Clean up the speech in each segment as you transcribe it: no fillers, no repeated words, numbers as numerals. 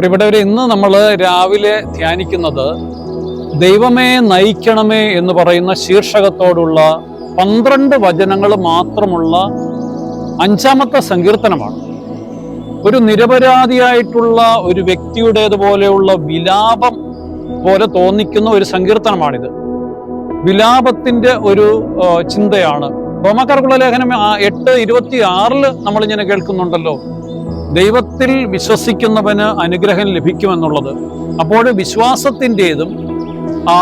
പ്രിയപ്പെട്ടവരെ, ഇന്ന് നമ്മൾ രാവിലെ ധ്യാനിക്കുന്നത് ദൈവമേ നയിക്കണമേ എന്ന് പറയുന്ന ശീർഷകത്തോടുള്ള 12 വചനങ്ങൾ മാത്രമുള്ള 5-ാമത്തെ സങ്കീർത്തനമാണ്. ഒരു നിരപരാധിയായിട്ടുള്ള ഒരു വ്യക്തിയുടേതുപോലെയുള്ള വിലാപം പോലെ തോന്നിക്കുന്ന ഒരു സങ്കീർത്തനമാണിത്. വിലാപത്തിന്റെ ഒരു ചിന്തയാണ്. റോമാക്കാർക്കുള്ള ലേഖനം 8:26 നമ്മളിങ്ങനെ കേൾക്കുന്നുണ്ടല്ലോ, ദൈവത്തിൽ വിശ്വസിക്കുന്നവന് അനുഗ്രഹം ലഭിക്കുമെന്നുള്ളത്. അപ്പോൾ വിശ്വാസത്തിൻ്റെതും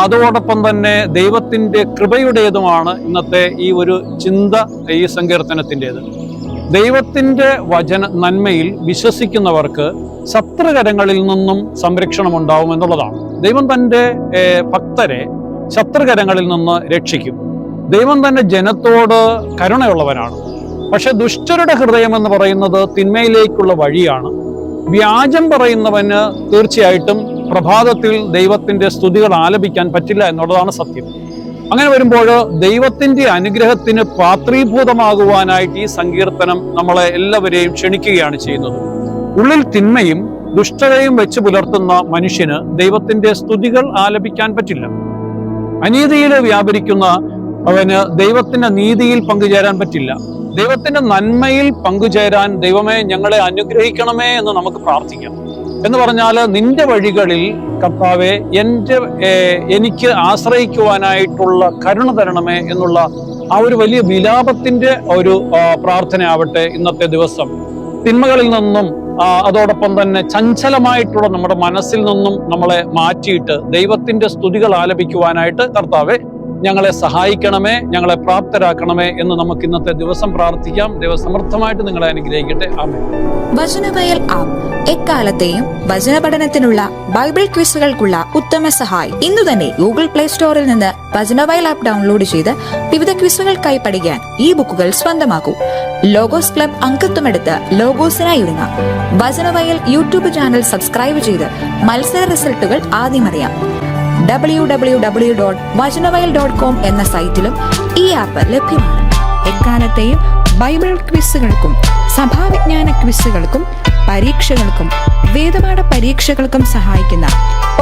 അതോടൊപ്പം തന്നെ ദൈവത്തിൻ്റെ കൃപയുടേതുമാണ് ഇന്നത്തെ ഈ ഒരു ചിന്ത, ഈ സങ്കീർത്തനത്തിൻ്റെത്. ദൈവത്തിൻ്റെ നന്മയിൽ വിശ്വസിക്കുന്നവർക്ക് ശത്രുകരങ്ങളിൽ നിന്നും സംരക്ഷണം ഉണ്ടാവും എന്നുള്ളതാണ്. ദൈവം തൻ്റെ ഭക്തരെ ശത്രുകരങ്ങളിൽ നിന്ന് രക്ഷിക്കും. ദൈവം തൻ്റെ ജനത്തോട് കരുണയുള്ളവനാണ്. പക്ഷെ ദുഷ്ടരുടെ ഹൃദയം എന്ന് പറയുന്നത് തിന്മയിലേക്കുള്ള വഴിയാണ്. വ്യാജം പറയുന്നവന് തീർച്ചയായിട്ടും പ്രഭാതത്തിൽ ദൈവത്തിൻ്റെ സ്തുതികൾ ആലപിക്കാൻ പറ്റില്ല എന്നുള്ളതാണ് സത്യം. അങ്ങനെ വരുമ്പോൾ ദൈവത്തിൻ്റെ അനുഗ്രഹത്തിന് പാത്രീഭൂതമാകുവാനായിട്ട് ഈ സങ്കീർത്തനം നമ്മളെ എല്ലാവരെയും ക്ഷണിക്കുകയാണ് ചെയ്യുന്നത്. ഉള്ളിൽ തിന്മയും ദുഷ്ടതയും വെച്ച് പുലർത്തുന്ന മനുഷ്യന് ദൈവത്തിൻ്റെ സ്തുതികൾ ആലപിക്കാൻ പറ്റില്ല. അനീതിയിൽ വ്യാപരിക്കുന്ന അവന് ദൈവത്തിന്റെ നീതിയിൽ പങ്കുചേരാൻ പറ്റില്ല. ദൈവത്തിന്റെ നന്മയിൽ പങ്കുചേരാൻ ദൈവമേ ഞങ്ങളെ അനുഗ്രഹിക്കണമേ എന്ന് നമുക്ക് പ്രാർത്ഥിക്കാം. എന്ന് പറഞ്ഞാൽ നിന്റെ വഴികളിൽ കർത്താവേ എനിക്ക് ആശ്രയിക്കുവാനായിട്ടുള്ള കരുണ തരണമേ എന്നുള്ള ആ ഒരു വലിയ വിലാപത്തിന്റെ ഒരു പ്രാർത്ഥനയാവട്ടെ ഇന്നത്തെ ദിവസം. തിന്മകളിൽ നിന്നും അതോടൊപ്പം തന്നെ ചഞ്ചലമായിട്ടുള്ള നമ്മുടെ മനസ്സിൽ നിന്നും നമ്മളെ മാറ്റിയിട്ട് ദൈവത്തിന്റെ സ്തുതികൾ ആലപിക്കുവാനായിട്ട് കർത്താവേ ഞങ്ങളെ സഹായിക്കണമേ, ഞങ്ങളെ പ്രാപ്തരാക്കണമേ എന്ന് നമുക്ക് ഇന്നത്തെ ദിവസം പ്രാർത്ഥിക്കാം. ദൈവം സമർത്ഥമായിട്ട് നിങ്ങളെ അനുഗ്രഹിക്കട്ടെ. ആമേൻ. വചനവയൽ ആപ്പ് എക്കാലത്തെയും വചന പഠനത്തിനുള്ള ബൈബിൾ ക്വിസുകൾക്കുള്ള ഉത്തമ സഹായി. ഇന്നു തന്നെ ഗൂഗിൾ പ്ലേ സ്റ്റോറിൽ നിന്ന് വചനവയൽ ആപ്പ് ഡൗൺലോഡ് ചെയ്ത് വിവിധ ക്വിസുകൾക്കായി പഠിക്കാൻ ഈ ബുക്കുകൾ സ്വന്തമാക്കൂ. ലോഗോസ് ക്ലബ് അംഗത്വമെടുത്ത് ലോഗോസിനായി ഒരുങ്ങാം. വചനവയൽ യൂട്യൂബ് ചാനൽ സബ്സ്ക്രൈബ് ചെയ്ത് മത്സര റിസൾട്ടുകൾ ആദ്യം അറിയാം. www.vajanavayal.com എന്ന സൈറ്റിലും ഈ ആപ്പ് ലഭ്യമാണ്. എക്കാലത്തെയും ബൈബിൾ ക്വിസുകൾക്കും സഭാവിജ്ഞാന ക്വിസുകൾക്കും പരീക്ഷകൾക്കും വേദപാഠ പരീക്ഷകൾക്കും സഹായിക്കുന്ന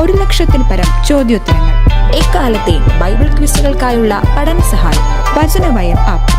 1,00,000-ൽ പരം ചോദ്യോത്തരങ്ങൾ. എക്കാലത്തെയും ബൈബിൾ ക്വിസുകൾക്കായുള്ള പഠന സഹായം വചനവയൽ ആപ്പ്.